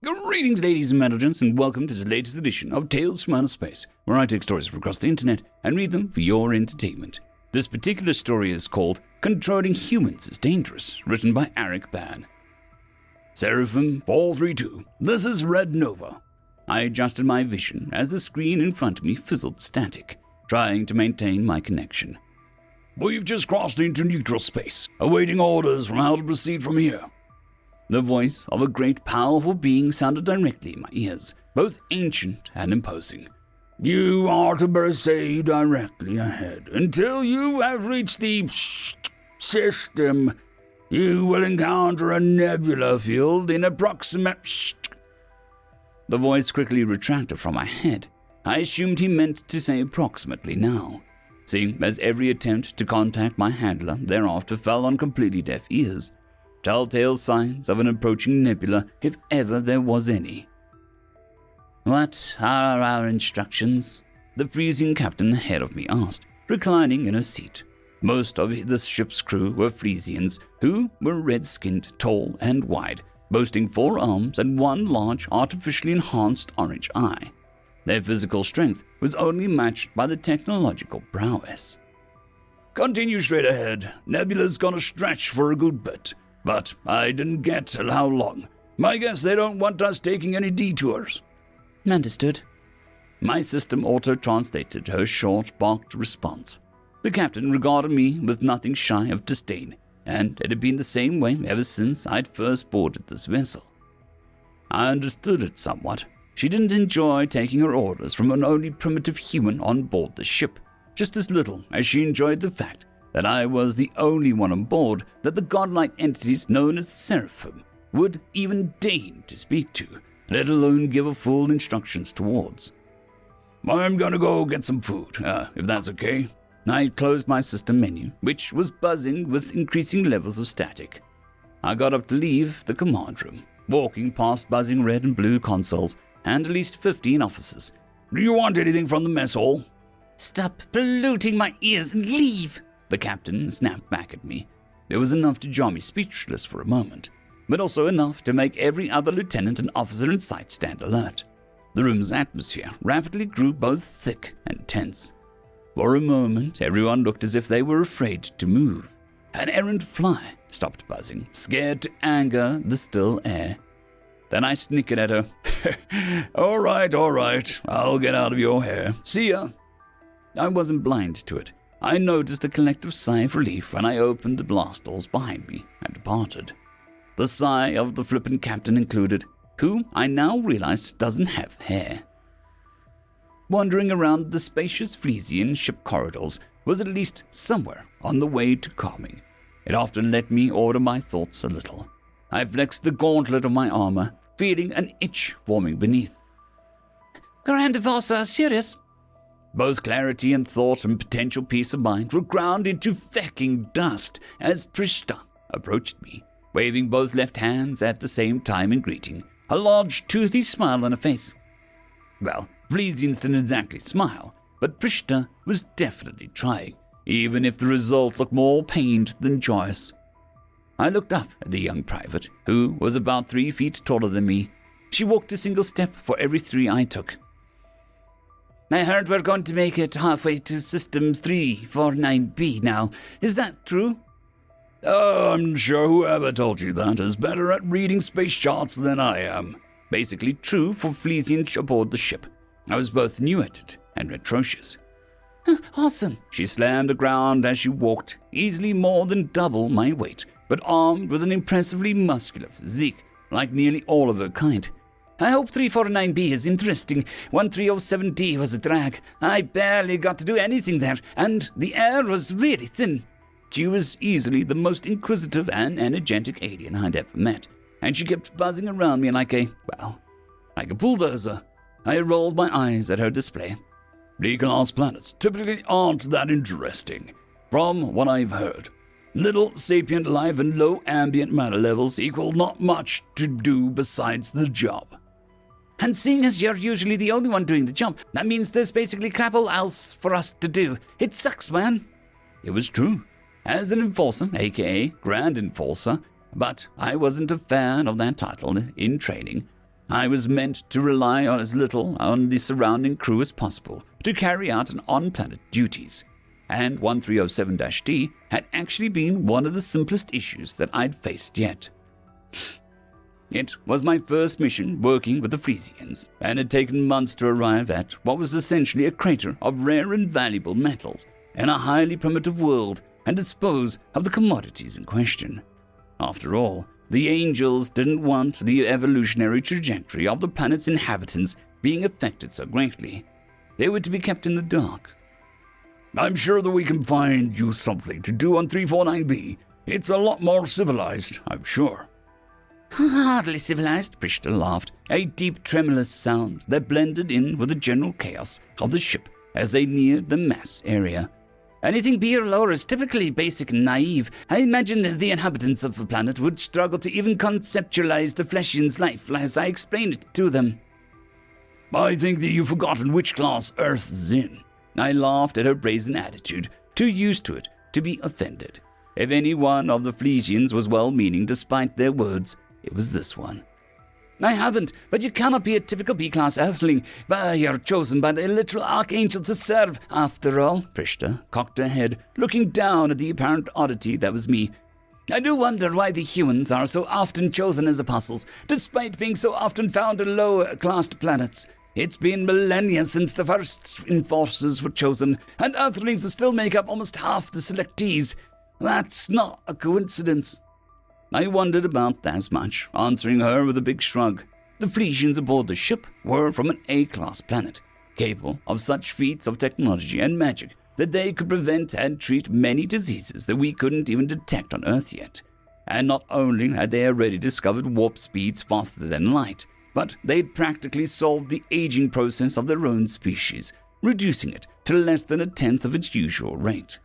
Greetings, ladies and gentlemen, and welcome to the latest edition of Tales from Outer Space, where I take stories from across the internet and read them for your entertainment. This particular story is called Controlling Humans is Dangerous, written by arekban. Seraphim 432, this is Red Nova. I adjusted my vision as the screen in front of me fizzled static, trying to maintain my connection. We've just crossed into neutral space, awaiting orders from how to proceed from here. The voice of a great powerful being sounded directly in my ears, both ancient and imposing. You are to proceed directly ahead until you have reached the system. You will encounter a nebula field in approximate... The voice quickly retracted from my head. I assumed he meant to say approximately now, seeing as every attempt to contact my handler thereafter fell on completely deaf ears. Telltale signs of an approaching nebula, if ever there was any. What are our instructions? The freezing captain ahead of me asked, reclining in her seat. Most of the ship's crew were Frisians, who were red-skinned, tall and wide, boasting 4 arms and 1 large, artificially enhanced orange eye. Their physical strength was only matched by the technological prowess. Continue straight ahead. Nebula's gonna stretch for a good bit. But I didn't get how long. My guess they don't want us taking any detours. Understood. My system auto-translated her short, barked response. The captain regarded me with nothing shy of disdain, and it had been the same way ever since I'd first boarded this vessel. I understood it somewhat. She didn't enjoy taking her orders from an only primitive human on board the ship, just as little as she enjoyed the fact that I was the only one on board that the godlike entities known as the Seraphim would even deign to speak to, let alone give her full instructions towards. I'm gonna go get some food, if that's okay. I closed my system menu, which was buzzing with increasing levels of static. I got up to leave the command room, walking past buzzing red and blue consoles and at least 15 officers. Do you want anything from the mess hall? Stop polluting my ears and leave! The captain snapped back at me. It was enough to jar me speechless for a moment, but also enough to make every other lieutenant and officer in sight stand alert. The room's atmosphere rapidly grew both thick and tense. For a moment, everyone looked as if they were afraid to move. An errant fly stopped buzzing, scared to anger the still air. Then I snickered at her. All right, I'll get out of your hair. See ya. I wasn't blind to it. I noticed a collective sigh of relief when I opened the blast doors behind me and departed. The sigh of the flippant captain included, who I now realized doesn't have hair. Wandering around the spacious Frisian ship corridors was at least somewhere on the way to calming. It often let me order my thoughts a little. I flexed the gauntlet of my armor, feeling an itch forming beneath. Grand Vasa, serious? Both clarity and thought and potential peace of mind were ground into fecking dust as Prishta approached me, waving both left hands at the same time in greeting, a large toothy smile on her face. Well, Frisians didn't exactly smile, but Prishta was definitely trying, even if the result looked more pained than joyous. I looked up at the young private, who was about 3 feet taller than me. She walked a single step for every 3 I took. I heard we're going to make it halfway to System 349B now. Is that true? I'm sure whoever told you that is better at reading space charts than I am. Basically true for Frisians aboard the ship. I was both new at it and atrocious. Awesome. She slammed the ground as she walked, easily more than double my weight, but armed with an impressively muscular physique, like nearly all of her kind. I hope 349B is interesting. 1307D was a drag. I barely got to do anything there, and the air was really thin. She was easily the most inquisitive and energetic alien I'd ever met, and she kept buzzing around me like a bulldozer. I rolled my eyes at her display. Recon-class planets typically aren't that interesting, from what I've heard. Little sapient life and low ambient matter levels equal not much to do besides the job. And seeing as you're usually the only one doing the job, that means there's basically crap all else for us to do. It sucks, man. It was true. As an enforcer, aka Grand Enforcer, but I wasn't a fan of that title in training. I was meant to rely on as little on the surrounding crew as possible to carry out an on-planet duties, and 1307-D had actually been one of the simplest issues that I'd faced yet. It was my first mission working with the Frisians, and had taken months to arrive at what was essentially a crater of rare and valuable metals in a highly primitive world and dispose of the commodities in question. After all, the Angels didn't want the evolutionary trajectory of the planet's inhabitants being affected so greatly. They were to be kept in the dark. I'm sure that we can find you something to do on 349B. It's a lot more civilized, I'm sure. Hardly civilized, Prishta laughed, a deep tremulous sound that blended in with the general chaos of the ship as they neared the mass area. Anything B or lower is typically basic and naive. I imagine the inhabitants of the planet would struggle to even conceptualize the Fleshian's life as I explained it to them. I think that you've forgotten which class Earth's in. I laughed at her brazen attitude, too used to it to be offended. If any one of the Flesians was well-meaning despite their words, it was this one. I haven't, but you cannot be a typical B-class Earthling. You're chosen by the literal Archangel to serve, after all. Prishta cocked her head, looking down at the apparent oddity that was me. I do wonder why the humans are so often chosen as apostles, despite being so often found on low-classed planets. It's been millennia since the first enforcers were chosen, and Earthlings still make up almost half the selectees. That's not a coincidence. I wondered about as much, answering her with a big shrug. The Flesians aboard the ship were from an A-class planet, capable of such feats of technology and magic that they could prevent and treat many diseases that we couldn't even detect on Earth yet. And not only had they already discovered warp speeds faster than light, but they'd practically solved the aging process of their own species, reducing it to less than 1/10 of its usual rate.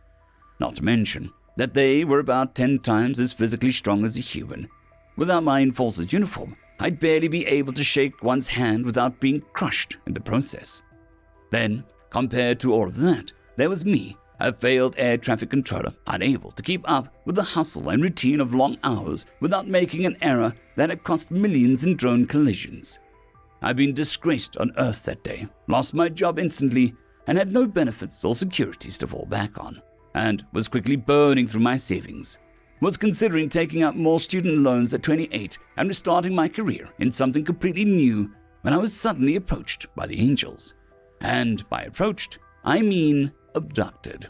Not to mention that they were about 10 times as physically strong as a human. Without my enforcer's uniform, I'd barely be able to shake one's hand without being crushed in the process. Then, compared to all of that, there was me, a failed air traffic controller, unable to keep up with the hustle and routine of long hours without making an error that had cost millions in drone collisions. I'd been disgraced on Earth that day, lost my job instantly, and had no benefits or securities to fall back on, and was quickly burning through my savings. Was considering taking out more student loans at 28 and restarting my career in something completely new when I was suddenly approached by the Angels. And by approached, I mean abducted.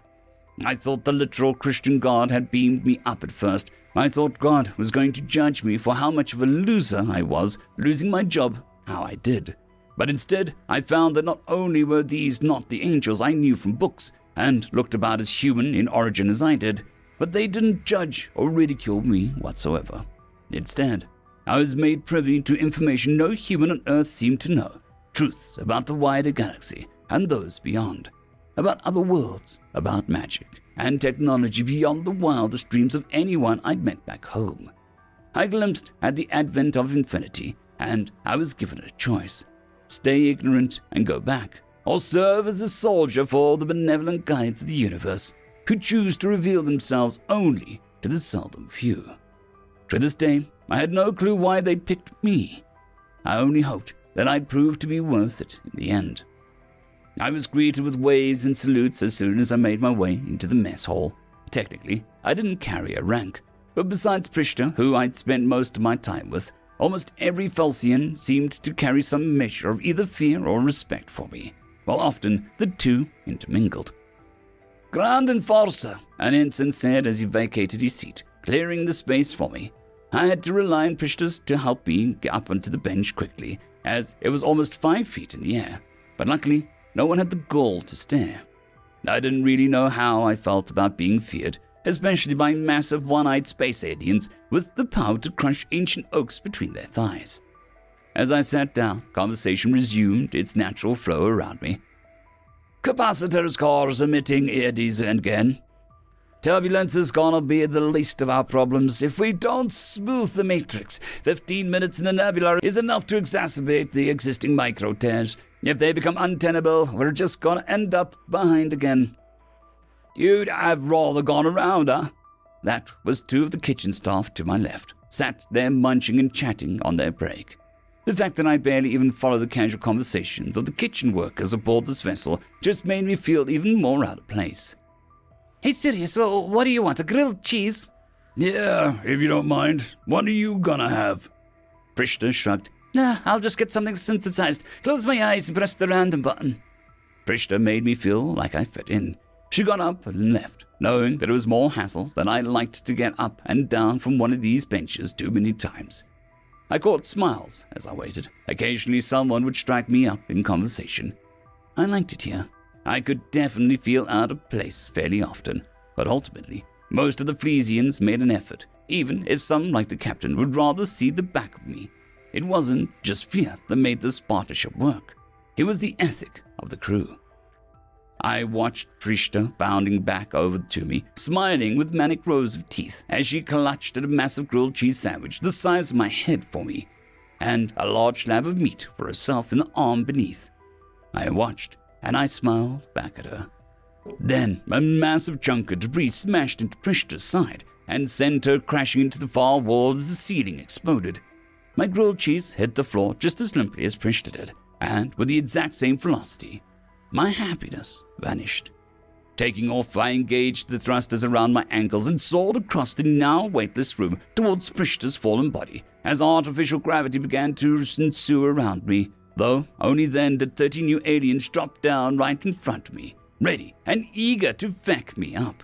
I thought the literal Christian God had beamed me up at first. I thought God was going to judge me for how much of a loser I was, losing my job how I did. But instead, I found that not only were these not the Angels I knew from books, and looked about as human in origin as I did, but they didn't judge or ridicule me whatsoever. Instead, I was made privy to information no human on Earth seemed to know, truths about the wider galaxy and those beyond, about other worlds, about magic, and technology beyond the wildest dreams of anyone I'd met back home. I glimpsed at the advent of infinity, and I was given a choice: stay ignorant and go back, or serve as a soldier for the benevolent guides of the universe, who choose to reveal themselves only to the seldom few. To this day, I had no clue why they picked me. I only hoped that I'd prove to be worth it in the end. I was greeted with waves and salutes as soon as I made my way into the mess hall. Technically, I didn't carry a rank, but besides Prishta, who I'd spent most of my time with, almost every Felsian seemed to carry some measure of either fear or respect for me, while often the two intermingled. Grand Enforcer, an ensign said as he vacated his seat, clearing the space for me. I had to rely on Prishta's to help me get up onto the bench quickly, as it was almost 5 feet in the air, but luckily, no one had the gall to stare. I didn't really know how I felt about being feared, especially by massive one-eyed space aliens with the power to crush ancient oaks between their thighs. As I sat down, conversation resumed its natural flow around me. Capacitors cores emitting eddies again. Turbulence is gonna be the least of our problems if we don't smooth the matrix. 15 minutes in the nebula is enough to exacerbate the existing micro tears. If they become untenable, we're just gonna end up behind again. You'd have rather gone around, huh? That was 2 of the kitchen staff to my left, sat there munching and chatting on their break. The fact that I barely even follow the casual conversations of the kitchen workers aboard this vessel just made me feel even more out of place. Hey Sirius, what do you want, a grilled cheese? Yeah, if you don't mind. What are you gonna have? Prishta shrugged. Nah, I'll just get something synthesized. Close my eyes and press the random button. Prishta made me feel like I fit in. She got up and left, knowing that it was more hassle than I liked to get up and down from one of these benches too many times. I caught smiles as I waited. Occasionally someone would strike me up in conversation. I liked it here. I could definitely feel out of place fairly often, but ultimately, most of the Frisians made an effort, even if some, like the captain, would rather see the back of me. It wasn't just fear that made this partnership work. It was the ethic of the crew. I watched Prishta bounding back over to me, smiling with manic rows of teeth as she clutched at a massive grilled cheese sandwich the size of my head for me, and a large slab of meat for herself in the arm beneath. I watched, and I smiled back at her. Then a massive chunk of debris smashed into Prishta's side and sent her crashing into the far wall as the ceiling exploded. My grilled cheese hit the floor just as limply as Prishta did, and with the exact same velocity. My happiness vanished. Taking off, I engaged the thrusters around my ankles and soared across the now weightless room towards Prishta's fallen body as artificial gravity began to ensue around me, though only then did 30 new aliens drop down right in front of me, ready and eager to feck me up.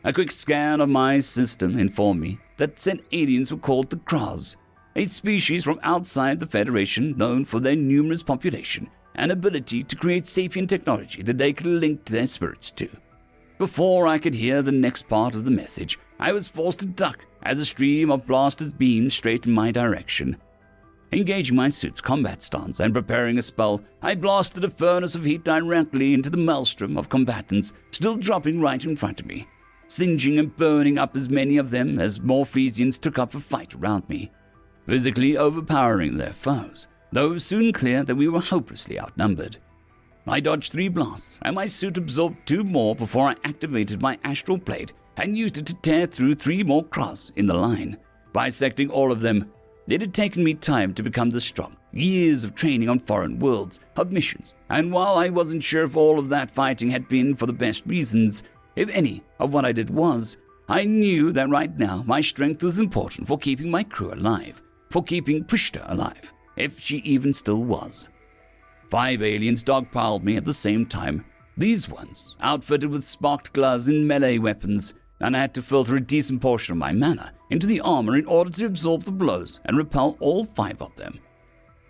A quick scan of my system informed me that said aliens were called the Kraz, a species from outside the Federation known for their numerous population and ability to create sapient technology that they could link their spirits to. Before I could hear the next part of the message, I was forced to duck as a stream of blasters beamed straight in my direction. Engaging my suit's combat stance and preparing a spell, I blasted a furnace of heat directly into the maelstrom of combatants still dropping right in front of me, singeing and burning up as many of them as more Frisians took up a fight around me, physically overpowering their foes, though soon clear that we were hopelessly outnumbered. I dodged 3 blasts, and my suit absorbed 2 more before I activated my astral blade and used it to tear through 3 more Kraz in the line, bisecting all of them. It had taken me time to become this strong, years of training on foreign worlds, of missions, and while I wasn't sure if all of that fighting had been for the best reasons, if any of what I did was, I knew that right now my strength was important for keeping my crew alive, for keeping Prishta alive, if she even still was. 5 aliens dogpiled me at the same time, these ones outfitted with sparked gloves and melee weapons, and I had to filter a decent portion of my mana into the armor in order to absorb the blows and repel all 5 of them.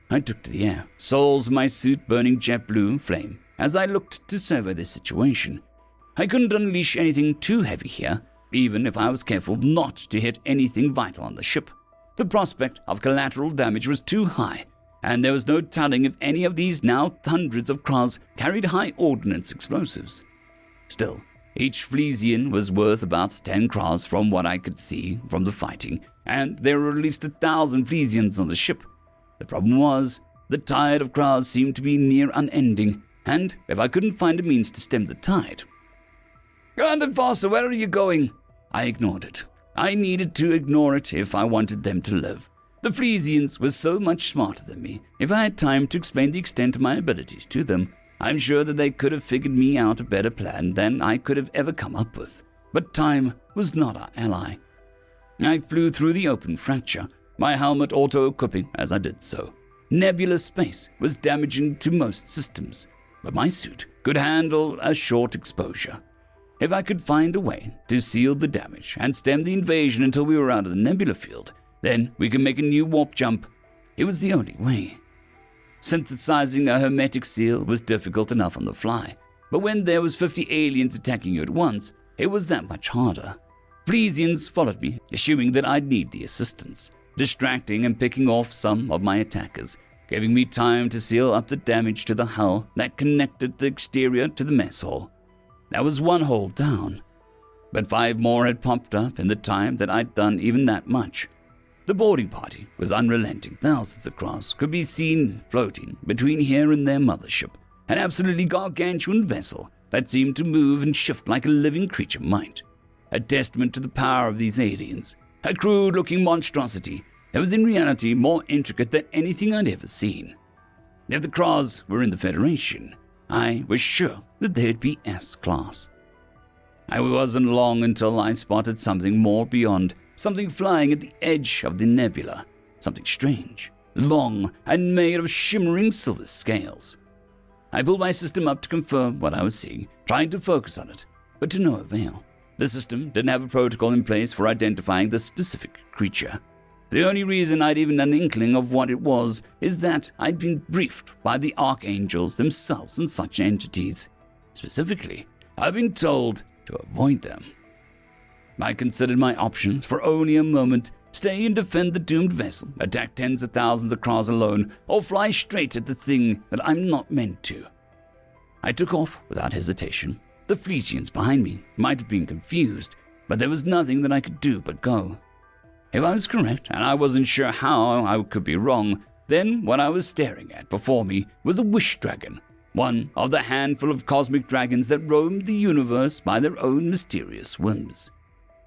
I took to the air, soles of my suit burning jet blue flame, as I looked to survey the situation. I couldn't unleash anything too heavy here, even if I was careful not to hit anything vital on the ship. The prospect of collateral damage was too high, and there was no telling if any of these now hundreds of Kraz carried high ordnance explosives. Still, each Frisian was worth about 10 Kraz from what I could see from the fighting, and there were at least 1,000 Frisians on the ship. The problem was, the tide of Kraz seemed to be near unending, and if I couldn't find a means to stem the tide... "Grand Enforcer, where are you going?" I ignored it. I needed to ignore it if I wanted them to live. The Frisians were so much smarter than me. If I had time to explain the extent of my abilities to them, I'm sure that they could have figured me out a better plan than I could have ever come up with. But time was not our ally. I flew through the open fracture, my helmet auto-equipping as I did so. Nebulous space was damaging to most systems, but my suit could handle a short exposure. If I could find a way to seal the damage and stem the invasion until we were out of the nebula field, then we could make a new warp jump. It was the only way. Synthesizing a hermetic seal was difficult enough on the fly, but when there was 50 aliens attacking you at once, it was that much harder. Frisians followed me, assuming that I'd need the assistance, distracting and picking off some of my attackers, giving me time to seal up the damage to the hull that connected the exterior to the mess hall. That was 1 hole down, but 5 more had popped up in the time that I'd done even that much. The boarding party was unrelenting. Thousands of Kraz could be seen floating between here and their mothership, an absolutely gargantuan vessel that seemed to move and shift like a living creature might. A testament to the power of these aliens, a crude-looking monstrosity, that was in reality more intricate than anything I'd ever seen. If the Krars were in the Federation, I was sure that they'd be S-class. I wasn't long until I spotted something more beyond, something flying at the edge of the nebula, something strange, long, and made of shimmering silver scales. I pulled my system up to confirm what I was seeing, trying to focus on it, but to no avail. The system didn't have a protocol in place for identifying the specific creature. The only reason I'd even an inkling of what it was is that I'd been briefed by the archangels themselves on such entities. Specifically, I'd been told to avoid them. I considered my options for only a moment: stay and defend the doomed vessel, attack tens of thousands of Krars alone, or fly straight at the thing that I'm not meant to. I took off without hesitation. The Flesians behind me might have been confused, but there was nothing that I could do but go. If I was correct, and I wasn't sure how I could be wrong, then what I was staring at before me was a wish dragon, one of the handful of cosmic dragons that roamed the universe by their own mysterious whims.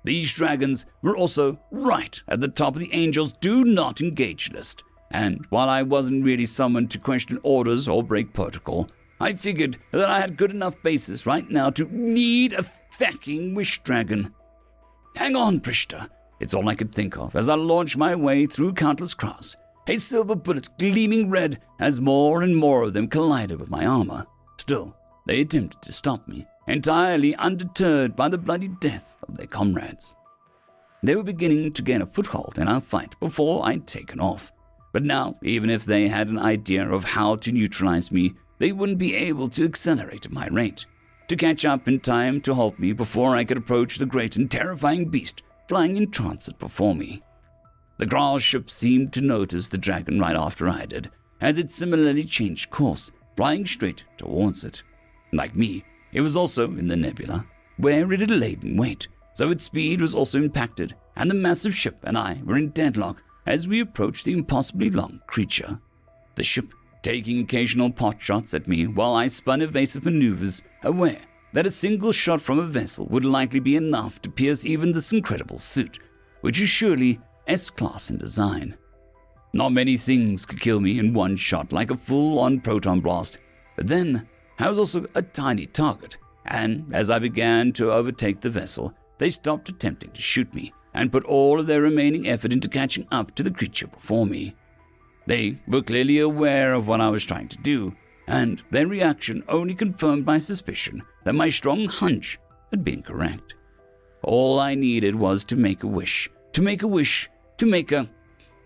These dragons were also right at the top of the Angels' Do Not Engage list, and while I wasn't really summoned to question orders or break protocol, I figured that I had good enough basis right now to need a fecking wish dragon. Hang on, Prishta. It's all I could think of as I launched my way through countless Krars, a silver bullet gleaming red as more and more of them collided with my armor. Still, they attempted to stop me, entirely undeterred by the bloody death of their comrades. They were beginning to gain a foothold in our fight before I'd taken off. But now, even if they had an idea of how to neutralize me, they wouldn't be able to accelerate at my rate, to catch up in time to halt me before I could approach the great and terrifying beast flying in transit before me. The Krars ship seemed to notice the dragon right after I did, as it similarly changed course, flying straight towards it. Like me, it was also in the nebula, where it had laid in wait, so its speed was also impacted, and the massive ship and I were in deadlock as we approached the impossibly long creature. The ship taking occasional pot shots at me while I spun evasive maneuvers, aware that a single shot from a vessel would likely be enough to pierce even this incredible suit, which is surely S-class in design. Not many things could kill me in one shot like a full-on proton blast, but then I was also a tiny target, and as I began to overtake the vessel, they stopped attempting to shoot me and put all of their remaining effort into catching up to the creature before me. They were clearly aware of what I was trying to do, and their reaction only confirmed my suspicion that my strong hunch had been correct. All I needed was to make a wish, to make a...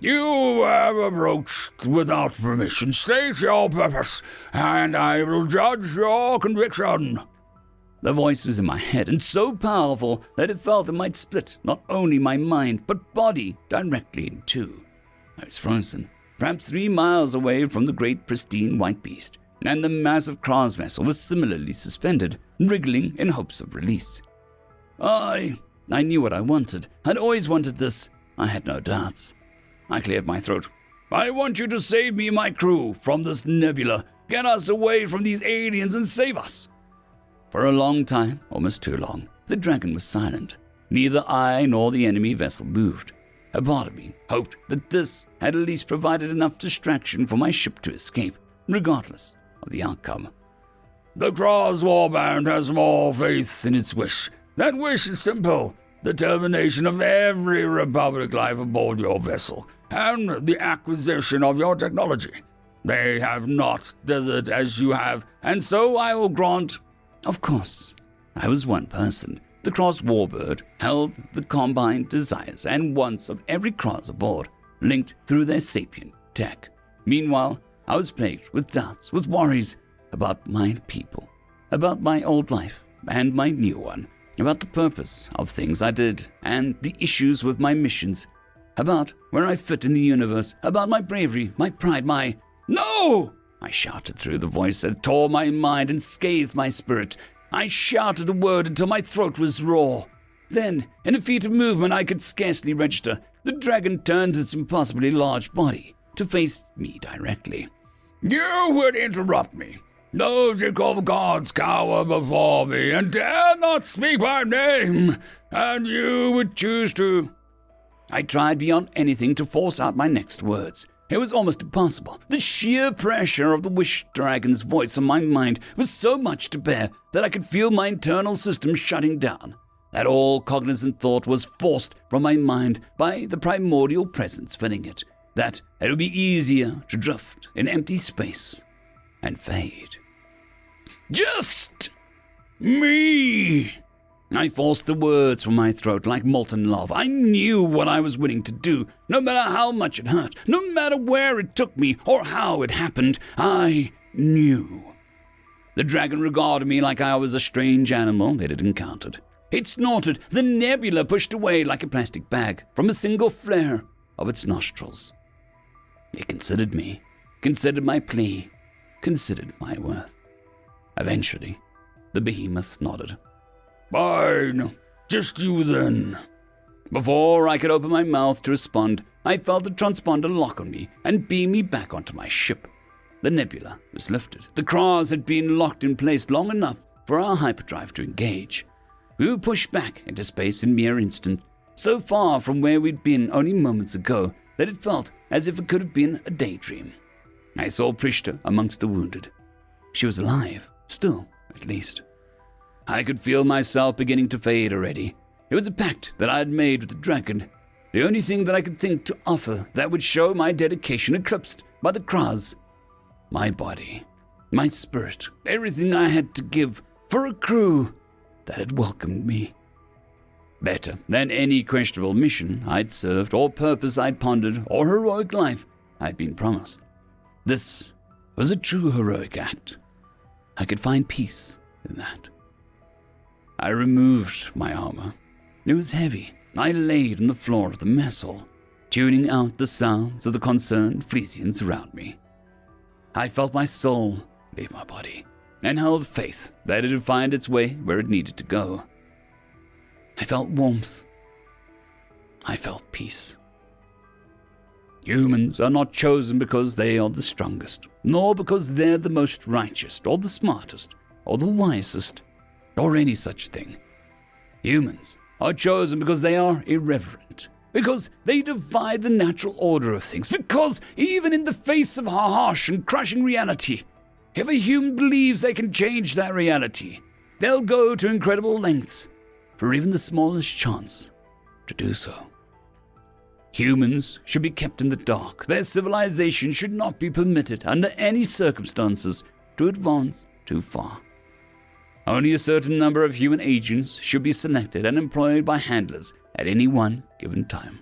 You have approached without permission. State your purpose, and I will judge your conviction. The voice was in my head, and so powerful that it felt it might split not only my mind, but body directly in two. I was frozen, perhaps 3 miles away from the great pristine white beast, and the massive Krars vessel was similarly suspended, wriggling in hopes of release. I knew what I wanted. I'd always wanted this. I had no doubts. I cleared my throat. I want you to save me and my crew from this nebula. Get us away from these aliens and save us. For a long time, almost too long, the dragon was silent. Neither I nor the enemy vessel moved. A part of me hoped that this had at least provided enough distraction for my ship to escape, regardless of the outcome. The Krars warband has more faith in its wish. That wish is simple: the termination of every Republic life aboard your vessel, and the acquisition of your technology. They have not dithered as you have, and so I will grant... Of course, I was one person. The Krars warbird held the combined desires and wants of every Krars aboard, linked through their sapient tech. Meanwhile, I was plagued with doubts, with worries about my people, about my old life and my new one, about the purpose of things I did and the issues with my missions, about where I fit in the universe, about my bravery, my pride, my... No! I shouted through the voice that tore my mind and scathed my spirit. I shouted a word until my throat was raw. Then, in a feat of movement I could scarcely register, the dragon turned its impossibly large body to face me directly. You would interrupt me. Logical gods cower before me and dare not speak my name, and you would choose to... I tried beyond anything to force out my next words. It was almost impossible. The sheer pressure of the wish dragon's voice on my mind was so much to bear that I could feel my internal system shutting down, that all cognizant thought was forced from my mind by the primordial presence filling it, that it would be easier to drift in empty space and fade. Just me! I forced the words from my throat like molten lava. I knew what I was willing to do, no matter how much it hurt, no matter where it took me or how it happened. I knew. The dragon regarded me like I was a strange animal it had encountered. It snorted. The nebula pushed away like a plastic bag from a single flare of its nostrils. It considered me, considered my plea, considered my worth. Eventually, the behemoth nodded. Fine, just you then. Before I could open my mouth to respond, I felt the transponder lock on me and beam me back onto my ship. The nebula was lifted. The Kras had been locked in place long enough for our hyperdrive to engage. We were pushed back into space in mere instant, so far from where we'd been only moments ago that it felt as if it could have been a daydream. I saw Prishta amongst the wounded. She was alive, still, at least. I could feel myself beginning to fade already. It was a pact that I had made with the dragon, the only thing that I could think to offer that would show my dedication eclipsed by the Kras. My body, my spirit, everything I had to give for a crew that had welcomed me. Better than any questionable mission I'd served, or purpose I'd pondered, or heroic life I'd been promised. This was a true heroic act. I could find peace in that. I removed my armor. It was heavy. I laid on the floor of the mess hall, tuning out the sounds of the concerned Frisians around me. I felt my soul leave my body, and held faith that it would find its way where it needed to go. I felt warmth. I felt peace. Humans are not chosen because they are the strongest, nor because they're the most righteous, or the smartest, or the wisest, or any such thing. Humans are chosen because they are irreverent, because they defy the natural order of things, because even in the face of harsh and crushing reality, if a human believes they can change that reality, they'll go to incredible lengths for even the smallest chance to do so. Humans should be kept in the dark. Their civilization should not be permitted under any circumstances to advance too far. Only a certain number of human agents should be selected and employed by handlers at any one given time.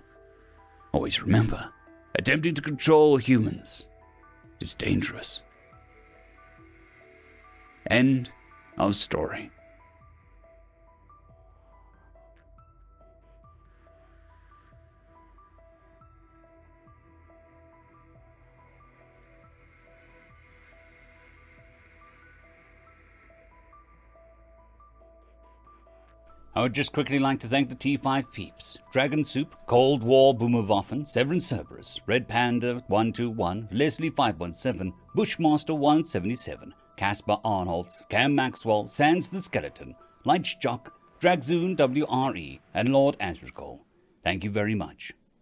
Always remember, attempting to control humans is dangerous. End of story. I would just quickly like to thank the T5 peeps: Dragon Soup, Cold War Boomerwaffen, Severin Cerberus, Red Panda 121, Leslie 517, Bushmaster 177, Caspar Arnold, Cam Maxwell, Sans the Skeleton, Light Jock, Dragzoon WRE, and Lord Azrakal. Thank you very much.